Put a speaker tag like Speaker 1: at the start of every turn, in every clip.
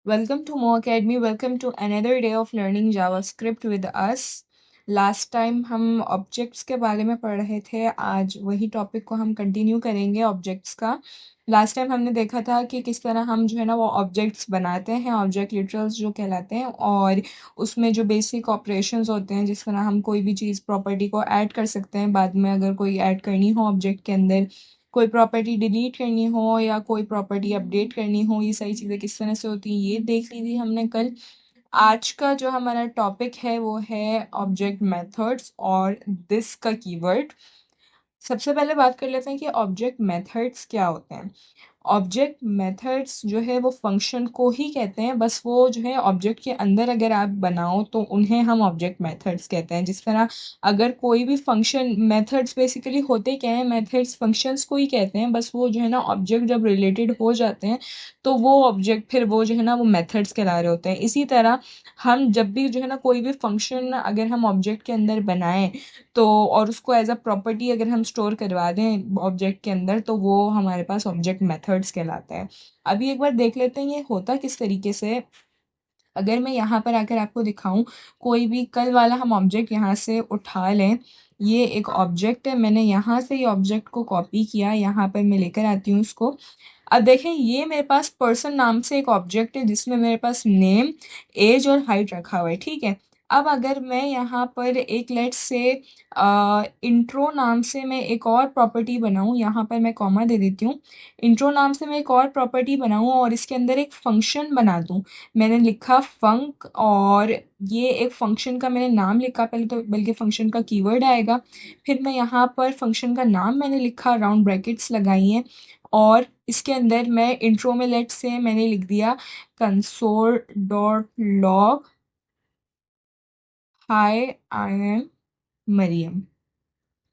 Speaker 1: Welcome to Mo Academy. Welcome to another day of learning JavaScript with us. Last time हम objects के बारे में पढ़ रहे थे, आज वही टॉपिक को हम कंटिन्यू करेंगे ऑब्जेक्ट्स का। लास्ट टाइम हमने देखा था कि किस तरह हम जो है ना वो ऑब्जेक्ट्स बनाते हैं, ऑब्जेक्ट लिटरल्स जो कहलाते हैं, और उसमें जो बेसिक ऑपरेशंस होते हैं, जिस तरह हम कोई भी चीज़ प्रॉपर्टी को ऐड कर सकते हैं बाद में, अगर कोई ऐड करनी हो ऑब्जेक्ट के अंदर, कोई प्रॉपर्टी डिलीट करनी हो या कोई प्रॉपर्टी अपडेट करनी हो, ये सारी चीज़ें किस तरह से होती हैं ये देख ली थी हमने कल। आज का जो हमारा टॉपिक है वो है ऑब्जेक्ट मेथड्स और दिस का कीवर्ड। सबसे पहले बात कर लेते हैं कि ऑब्जेक्ट मेथड्स क्या होते हैं। ऑब्जेक्ट मेथड्स जो है वो फंक्शन को ही कहते हैं, बस वो जो है ऑब्जेक्ट के अंदर अगर आप बनाओ तो उन्हें हम ऑब्जेक्ट मेथड्स कहते हैं। जिस तरह अगर कोई भी फंक्शन, मेथड्स बेसिकली होते क्या है, मेथड्स फंक्शंस को ही कहते हैं, बस वो जो है ना ऑब्जेक्ट जब रिलेटेड हो जाते हैं तो वो ऑब्जेक्ट फिर वो जो है ना वो मेथड्स कहला रहे होते हैं। इसी तरह हम जब भी जो है ना कोई भी फंक्शन अगर हम ऑब्जेक्ट के अंदर बनाएं तो, और उसको एज अ प्रॉपर्टी अगर हम स्टोर करवा दें ऑब्जेक्ट के अंदर, तो वो हमारे पास ऑब्जेक्ट मेथड्स कहलाता है। अभी एक बार देख लेते हैं ये होता किस तरीके से। अगर मैं यहाँ पर आकर आपको दिखाऊं, कोई भी कल वाला हम ऑब्जेक्ट यहाँ से उठा लें, ये एक ऑब्जेक्ट है, मैंने यहाँ से ये ऑब्जेक्ट को कॉपी किया, यहाँ पर मैं लेकर आती हूँ उसको। अब देखें, ये मेरे पास पर्सन नाम से एक ऑब्जेक्ट है जिसमें मेरे पास नेम, एज और हाइट रखा हुआ है, ठीक है। अब अगर मैं यहाँ पर एक लेट से इंट्रो नाम से मैं एक और प्रॉपर्टी बनाऊँ, यहाँ पर मैं कॉमा दे देती हूँ। इंट्रो नाम से मैं एक और प्रॉपर्टी बनाऊँ और इसके अंदर एक फंक्शन बना दूँ। मैंने लिखा फंक, और ये एक फंक्शन का मैंने नाम लिखा, पहले तो बल्कि फंक्शन का कीवर्ड आएगा, फिर मैं यहाँ पर फंक्शन का नाम मैंने लिखा, राउंड ब्रैकेट्स लगाई हैं, और इसके अंदर मैं इंट्रो में लेट से मैंने लिख दिया console dot log hi I am Mariam,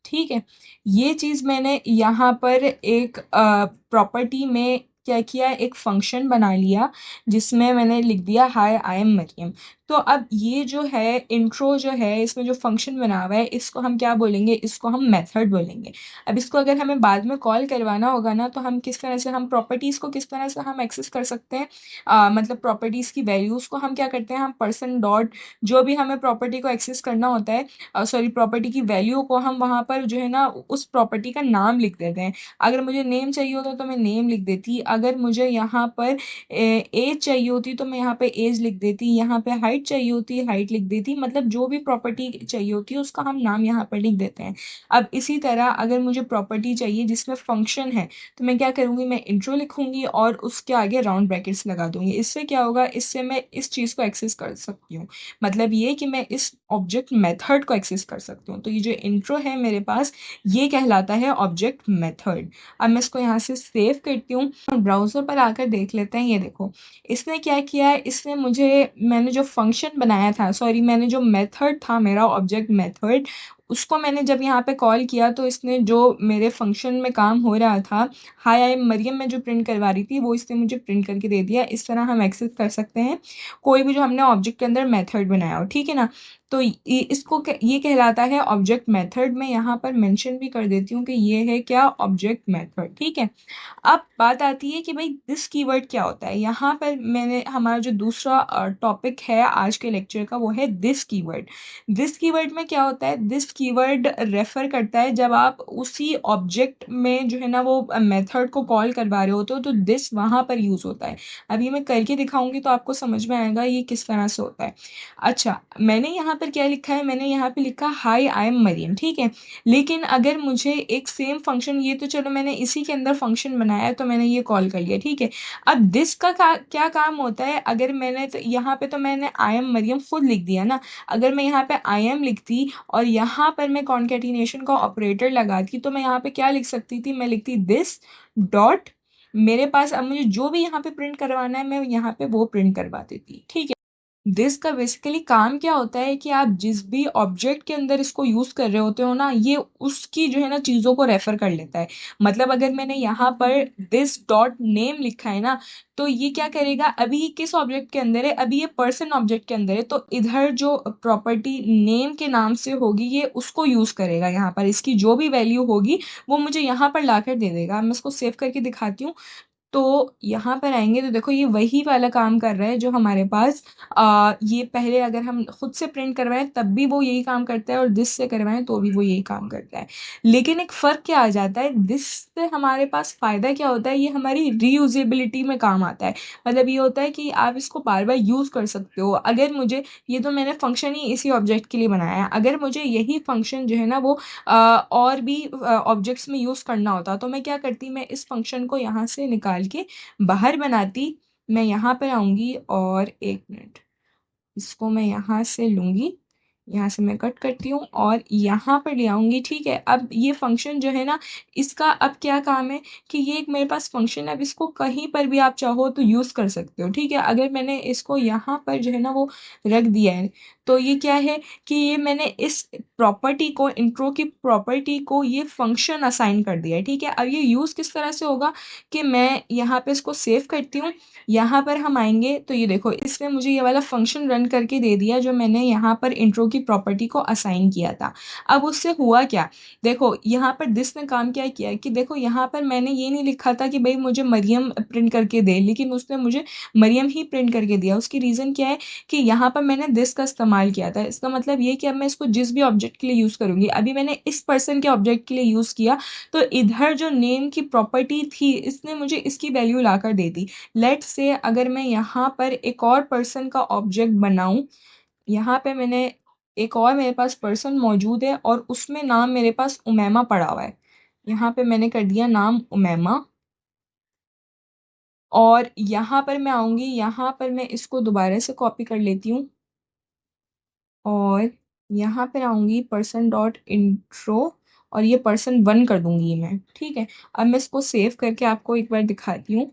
Speaker 1: ठीक है। ये चीज़ मैंने यहाँ पर एक प्रॉपर्टी में क्या किया, एक फंक्शन बना लिया जिसमें मैंने लिख दिया हाय आई एम मरियम। तो अब ये जो है इंट्रो जो है, इसमें जो फंक्शन बना हुआ है, इसको हम क्या बोलेंगे, इसको हम मेथड बोलेंगे। अब इसको अगर हमें बाद में कॉल करवाना होगा ना, तो हम किस तरह से, हम प्रॉपर्टीज़ को किस तरह से हम एक्सेस कर सकते हैं, मतलब प्रॉपर्टीज़ की वैल्यूज़ को हम क्या करते हैं, हम पर्सन डॉट, जो भी हमें प्रॉपर्टी को एक्सेस करना होता है, सॉरी प्रॉपर्टी की वैल्यू को, हम वहाँ पर जो है ना उस प्रॉपर्टी का नाम लिख देते हैं। अगर मुझे नेम चाहिए होता तो मैं नेम लिख देती, अगर मुझे यहाँ पर एज चाहिए होती तो मैं यहाँ पे एज लिख देती, यहाँ पे हाइट चाहिए होती हाइट लिख देती, मतलब जो भी प्रॉपर्टी चाहिए होती है उसका हम नाम यहाँ पर लिख देते हैं। अब इसी तरह अगर मुझे प्रॉपर्टी चाहिए जिसमें फंक्शन है, तो मैं क्या करूँगी, मैं इंट्रो लिखूंगी और उसके आगे राउंड ब्रैकेट्स लगा दूंगी। इससे क्या होगा, इससे मैं इस चीज़ को एक्सेस कर सकती हूँ, मतलब ये कि मैं इस ऑब्जेक्ट मेथड को एक्सेस कर सकती हूँ। तो ये जो इंट्रो है मेरे पास, ये कहलाता है ऑब्जेक्ट मेथड। अब मैं इसको यहाँ से सेव करती हूँ, ब्राउज़र पर आकर देख लेते हैं। ये देखो, इसने क्या किया है, इसने मुझे, मैंने जो फंक्शन बनाया था, सॉरी मैंने जो मेथड था मेरा ऑब्जेक्ट मेथड, उसको मैंने जब यहाँ पे कॉल किया तो इसने जो मेरे फंक्शन में काम हो रहा था, हाय आई एम मरियम में जो प्रिंट करवा रही थी, वो इसने मुझे प्रिंट करके दे दिया। इस तरह हम एक्सेस कर सकते हैं कोई भी जो हमने ऑब्जेक्ट के अंदर मेथड बनाया हो, ठीक है ना। तो इसको ये कहलाता है ऑब्जेक्ट मेथड। मैं यहाँ पर मेंशन भी कर देती हूँ कि ये है क्या, ऑब्जेक्ट मेथड, ठीक है। अब बात आती है कि भाई दिस कीवर्ड क्या होता है। यहाँ पर मैंने, हमारा जो दूसरा टॉपिक है आज के लेक्चर का, वो है दिस कीवर्ड। दिस कीवर्ड में क्या होता है, दिस कीवर्ड रेफर करता है जब आप उसी ऑब्जेक्ट में जो है ना वो मेथड को कॉल करवा रहे होते हो, तो दिस वहाँ पर यूज़ होता है। अभी मैं करके दिखाऊंगी तो आपको समझ में आएगा ये किस तरह से होता है। अच्छा, मैंने यहाँ पर क्या लिखा है, मैंने यहाँ पे लिखा हाय आई एम मरियम, ठीक है। लेकिन अगर मुझे एक सेम फंक्शन, ये तो चलो मैंने इसी के अंदर फंक्शन बनाया है तो मैंने ये कॉल कर लिया, ठीक है। अब दिस का क्या काम होता है, अगर मैंने तो यहाँ पे तो मैंने आई एम मरियम खुद लिख दिया ना, अगर मैं यहाँ पे आई एम लिखती और यहाँ पर मैं कॉन्केटिनेशन का ऑपरेटर लगाती, तो मैं यहाँ पे क्या लिख सकती थी, मैं लिखती दिस डॉट, मेरे पास अब मुझे जो भी यहाँ पे प्रिंट करवाना है मैं यहाँ पे वो प्रिंट करवा देती, ठीक है। दिस का बेसिकली काम क्या होता है कि आप जिस भी ऑब्जेक्ट के अंदर इसको यूज़ कर रहे होते हो ना, ये उसकी जो है ना चीज़ों को रेफर कर लेता है। मतलब अगर मैंने यहाँ पर दिस डॉट नेम लिखा है ना, तो ये क्या करेगा, अभी ये किस ऑब्जेक्ट के अंदर है, अभी ये पर्सन ऑब्जेक्ट के अंदर है, तो इधर जो प्रॉपर्टी नेम के नाम से होगी ये उसको यूज़ करेगा, यहाँ पर इसकी जो भी वैल्यू होगी वो मुझे यहाँ पर ला कर दे देगा। मैं इसको सेव करके दिखाती हूँ। तो यहाँ पर आएंगे तो देखो ये वही वाला काम कर रहा है जो हमारे पास ये पहले अगर हम खुद से प्रिंट करवाएं तब भी वो यही काम करता है और दिस से करवाएं तो भी वो यही काम करता है। लेकिन एक फ़र्क क्या आ जाता है, दिस से हमारे पास फ़ायदा क्या होता है, ये हमारी रीयूजेबिलिटी में काम आता है। मतलब ये होता है कि आप इसको बार बार यूज़ कर सकते हो। अगर मुझे ये तो मैंने फंक्शन ही इसी ऑब्जेक्ट के लिए बनाया है, अगर मुझे यही फंक्शन जो है ना वो और भी ऑब्जेक्ट्स में यूज़ करना होता तो मैं क्या करती, मैं इस फंक्शन को यहाँ से निकाल के बाहर बनाती। मैं यहाँ पर आऊँगी और एक मिनट, इसको मैं यहाँ से लूँगी, यहाँ से मैं कट करती हूँ और यहाँ पर ले आऊँगी। ठीक है, अब ये फंक्शन जो है ना, इसका अब क्या काम है कि ये एक मेरे पास फंक्शन है, अब इसको कहीं पर भी आप चाहो तो यूज़ कर सकते हो। ठीक है, अगर मैंने इसको यहाँ पर जो है ना वो रख दिया है तो ये क्या है कि ये मैंने इस प्रॉपर्टी को, इंट्रो की प्रॉपर्टी को ये फंक्शन असाइन कर दिया है। ठीक है, अब ये यूज़ किस तरह से होगा कि मैं यहाँ पे इसको सेव करती हूँ, यहाँ पर हम आएंगे तो ये देखो इसने मुझे ये वाला फंक्शन रन करके दे दिया जो मैंने यहाँ पर इंट्रो की प्रॉपर्टी को असाइन किया था। अब उससे हुआ क्या, देखो यहाँ पर दिस ने काम क्या किया कि देखो यहाँ पर मैंने ये नहीं लिखा था कि भाई मुझे मरियम प्रिंट करके दे, लेकिन उसने मुझे मरियम ही प्रिंट करके दिया। उसकी रीज़न क्या है कि यहाँ पर मैंने दिस का इस्तेमाल किया था। इसका मतलब ये कि अब मैं इसको जिस भी ऑब्जेक्ट के लिए यूज़ करूँगी, अभी मैंने इस पर्सन के ऑब्जेक्ट के लिए यूज़ किया तो इधर जो नेम की प्रॉपर्टी थी इसने मुझे इसकी वैल्यू ला कर दे दी। लेट्स से अगर मैं यहाँ पर एक और पर्सन का ऑब्जेक्ट बनाऊं, यहाँ पे मैंने एक और मेरे पास पर्सन मौजूद है और उसमें नाम मेरे पास उमैमा पड़ा हुआ है। यहाँ पे मैंने कर दिया नाम उमैमा और यहाँ पर मैं आऊँगी, यहाँ पर मैं इसको दोबारा से कॉपी कर लेती हूँ और यहाँ पर आऊँगी पर्सन डॉट इंट्रो और ये पर्सन 1 कर दूंगी मैं। ठीक है, अब मैं इसको सेव करके आपको एक बार दिखाती हूँ।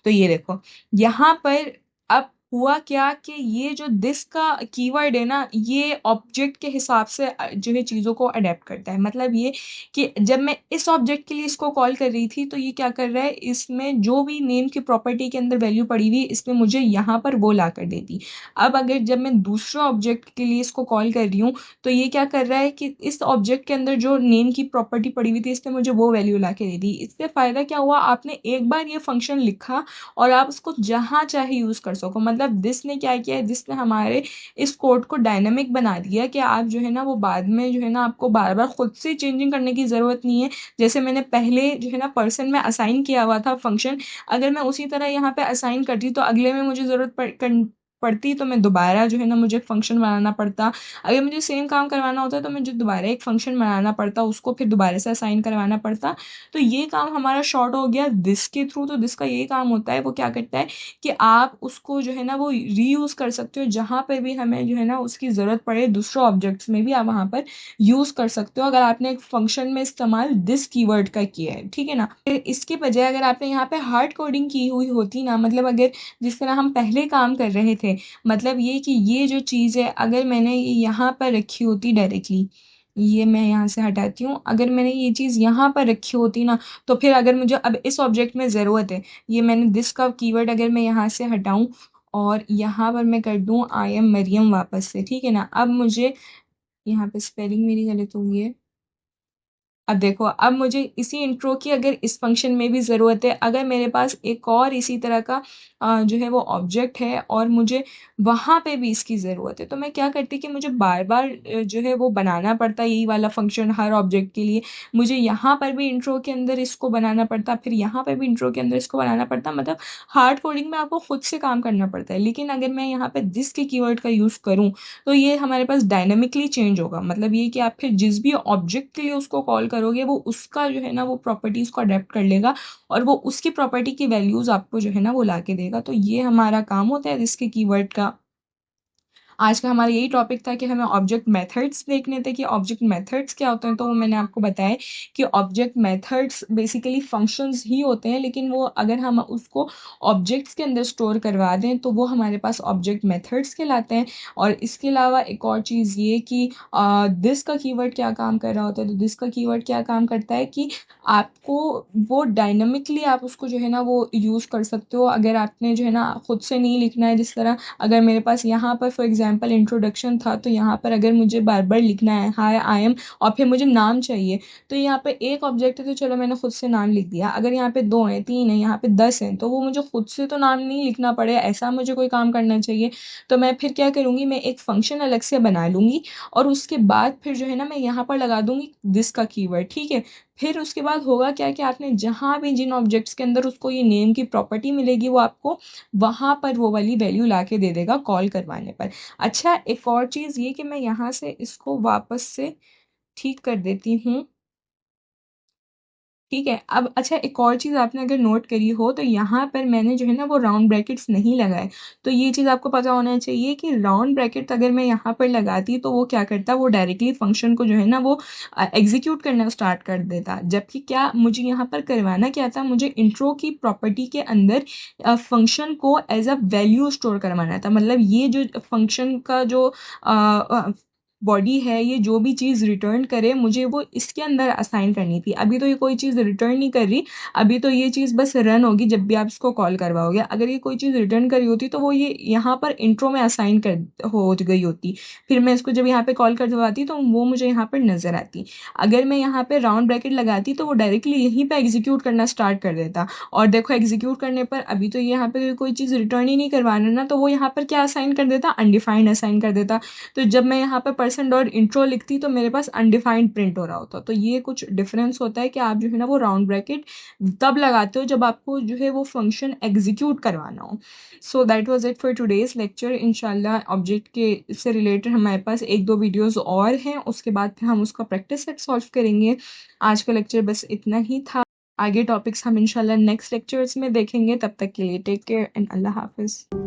Speaker 1: तो ये देखो यहाँ पर अब हुआ क्या कि ये जो दिस का कीवर्ड है ना, ये ऑब्जेक्ट के हिसाब से जो है चीज़ों को अडेप्ट करता है। मतलब ये कि जब मैं इस ऑब्जेक्ट के लिए इसको कॉल कर रही थी तो ये क्या कर रहा है, इसमें जो भी नेम की प्रॉपर्टी के अंदर वैल्यू पड़ी हुई इसमें मुझे यहाँ पर वो ला कर देती। अब अगर जब मैं दूसरे ऑब्जेक्ट के लिए इसको कॉल कर रही हूँ तो ये क्या कर रहा है कि इस ऑब्जेक्ट के अंदर जो नेम की प्रॉपर्टी पड़ी हुई थी इसने मुझे वो वैल्यू ला के दे दी। इससे फ़ायदा क्या हुआ, आपने एक बार ये फंक्शन लिखा और आप उसको जहाँ चाहे यूज़ कर सको। मतलब दिस ने क्या किया है, दिस ने हमारे इस कोड को डायनामिक बना दिया कि आप जो है ना वो बाद में जो है ना आपको बार बार खुद से चेंजिंग करने की ज़रूरत नहीं है। जैसे मैंने पहले जो है ना पर्सन में असाइन किया हुआ था फंक्शन, अगर मैं उसी तरह यहाँ पे असाइन करती तो अगले में मुझे पड़ती तो मैं दोबारा जो है ना मुझे फंक्शन बनाना पड़ता। अगर मुझे सेम काम करवाना होता तो मुझे दोबारा एक फंक्शन बनाना पड़ता, उसको फिर दोबारा से असाइन करवाना पड़ता। तो ये काम हमारा शॉर्ट हो गया दिस के थ्रू। तो दिस का यही काम होता है, वो क्या करता है कि आप उसको जो है ना वो रीयूज़ कर सकते हो, जहाँ पर भी हमें जो है ना उसकी ज़रूरत पड़े दूसरे ऑब्जेक्ट्स में भी आप वहाँ पर यूज़ कर सकते हो अगर आपने एक फंक्शन में इस्तेमाल दिस कीवर्ड का किया है। ठीक है ना, फिर इसके बजाय अगर आपने यहाँ पे हार्ड कोडिंग की हुई होती ना, मतलब अगर जिस तरह हम पहले काम कर रहे थे, मतलब ये कि ये जो चीज़ है अगर मैंने ये यहाँ पर रखी होती डायरेक्टली, ये मैं यहाँ से हटाती हूँ, अगर मैंने ये चीज़ यहाँ पर रखी होती ना तो फिर अगर मुझे अब इस ऑब्जेक्ट में ज़रूरत है, ये मैंने दिस का कीवर्ड अगर मैं यहाँ से हटाऊँ और यहाँ पर मैं कर दूँ आई एम मरियम वापस से। ठीक है ना, अब मुझे यहाँ पे स्पेलिंग मेरी गलत हुई है। अब देखो अब मुझे इसी इंट्रो की अगर इस फंक्शन में भी ज़रूरत है, अगर मेरे पास एक और इसी तरह का जो है वो ऑब्जेक्ट है और मुझे वहाँ पे भी इसकी ज़रूरत है, तो मैं क्या करती कि मुझे बार बार जो है वो बनाना पड़ता यही वाला फंक्शन हर ऑब्जेक्ट के लिए। मुझे यहाँ पर भी इंट्रो के अंदर इसको बनाना पड़ता, फिर यहाँ पर भी इंट्रो के अंदर इसको बनाना पड़ता। मतलब हार्ड कोडिंग में आपको खुद से काम करना पड़ता है। लेकिन अगर मैं यहाँ पर दिस के कीवर्ड का यूज़ करूँ तो ये हमारे पास डायनामिकली चेंज होगा। मतलब ये कि आप फिर जिस भी ऑब्जेक्ट के लिए उसको कॉल करोगे वो उसका जो है ना वो प्रॉपर्टीज़ को अडेप्ट कर लेगा और वो उसकी प्रॉपर्टी की वैल्यूज़ आपको जो है ना वो ला के देगा। तो ये हमारा काम होता है इसके कीवर्ड का। आज का हमारा यही टॉपिक था कि हमें ऑब्जेक्ट मेथड्स देखने थे कि ऑब्जेक्ट मेथड्स क्या होते हैं। तो वो मैंने आपको बताया कि ऑब्जेक्ट मेथड्स बेसिकली फंक्शंस ही होते हैं, लेकिन वो अगर हम उसको ऑब्जेक्ट्स के अंदर स्टोर करवा दें तो वो हमारे पास ऑब्जेक्ट मेथड्स कहलाते हैं। और इसके अलावा एक और चीज़ ये कि दिस का कीवर्ड क्या काम कर रहा होता है, तो दिस का कीवर्ड क्या काम करता है कि आपको वो डायनामिकली आप उसको जो है ना वो यूज़ कर सकते हो। अगर आपने जो है ना खुद से नहीं लिखना है, जिस तरह अगर मेरे पास यहाँ पर फॉर एग्जाम्पल एग्जांपल इंट्रोडक्शन था, तो यहाँ पर अगर मुझे बार बार लिखना है हाय आई एम और फिर मुझे नाम चाहिए, तो यहाँ पे एक ऑब्जेक्ट है तो चलो मैंने खुद से नाम लिख दिया। अगर यहाँ पे 2 हैं, 3 हैं, यहाँ पे 10 हैं, तो वो मुझे खुद से तो नाम नहीं लिखना पड़े, ऐसा मुझे कोई काम करना चाहिए। तो मैं फिर क्या करूँगी, मैं एक फंक्शन अलग से बना लूँगी और उसके बाद फिर जो है ना मैं यहाँ पर लगा दूँगी दिस का कीवर्ड, ठीक है। फिर उसके बाद होगा क्या कि आपने जहाँ भी जिन ऑब्जेक्ट्स के अंदर उसको ये नेम की प्रॉपर्टी मिलेगी, वो आपको वहाँ पर वो वाली वैल्यू ला के दे देगा कॉल करवाने पर। अच्छा, एक और चीज़ ये कि मैं यहाँ से इसको वापस से ठीक कर देती हूँ, ठीक है। अब अच्छा, एक और चीज़ आपने अगर नोट करी हो तो यहाँ पर मैंने जो है ना वो राउंड ब्रैकेट्स नहीं लगाए। तो ये चीज़ आपको पता होना चाहिए कि राउंड ब्रैकेट अगर मैं यहाँ पर लगाती तो वो क्या करता, वो डायरेक्टली फंक्शन को जो है ना वो एग्जीक्यूट करना स्टार्ट कर देता। जबकि क्या मुझे यहाँ पर करवाना क्या था, मुझे इंट्रो की प्रॉपर्टी के अंदर फंक्शन को एज अ वैल्यू स्टोर करवाना था। मतलब ये जो फंक्शन का जो बॉडी है, ये जो भी चीज़ रिटर्न करे मुझे वो इसके अंदर असाइन करनी थी। अभी तो ये कोई चीज़ रिटर्न नहीं कर रही, अभी तो ये चीज़ बस रन होगी जब भी आप इसको कॉल करवाओगे। अगर ये कोई चीज़ रिटर्न करी होती तो वो ये यहाँ पर इंट्रो में असाइन कर हो गई होती, फिर मैं इसको जब यहाँ पे कॉल करवाती तो वो मुझे यहाँ पर नज़र आती। अगर मैं यहाँ पे राउंड ब्रैकेट लगाती तो वो डायरेक्टली यहीं पे एग्जीक्यूट करना स्टार्ट कर देता। और देखो एग्जीक्यूट करने पर अभी तो यहाँ पे कोई चीज़ रिटर्न ही नहीं करवाना ना, तो वो यहाँ पर क्या असाइन कर देता, अनडिफाइंड असाइन कर देता। तो जब मैं यहाँ पे परसेंट और इंट्रो लिखती तो मेरे पास अनडिफाइंड प्रिंट हो रहा होता। तो ये कुछ डिफरेंस होता है कि आप जो है ना वो राउंड ब्रैकेट तब लगाते हो जब आपको जो है वो फंक्शन एग्जीक्यूट करवाना हो। So that was it for today's lecture. इंशाल्लाह ऑब्जेक्ट के से रिलेटेड हमारे पास एक दो वीडियोस और हैं, उसके बाद फिर हम उसका प्रैक्टिस सेट सॉल्व करेंगे। आज का लेक्चर बस इतना ही था। आगे टॉपिक्स हम इंशाल्लाह नेक्स्ट लेक्चर्स में देखेंगे। तब तक के लिए टेक केयर एंड अल्लाह हाफिज़।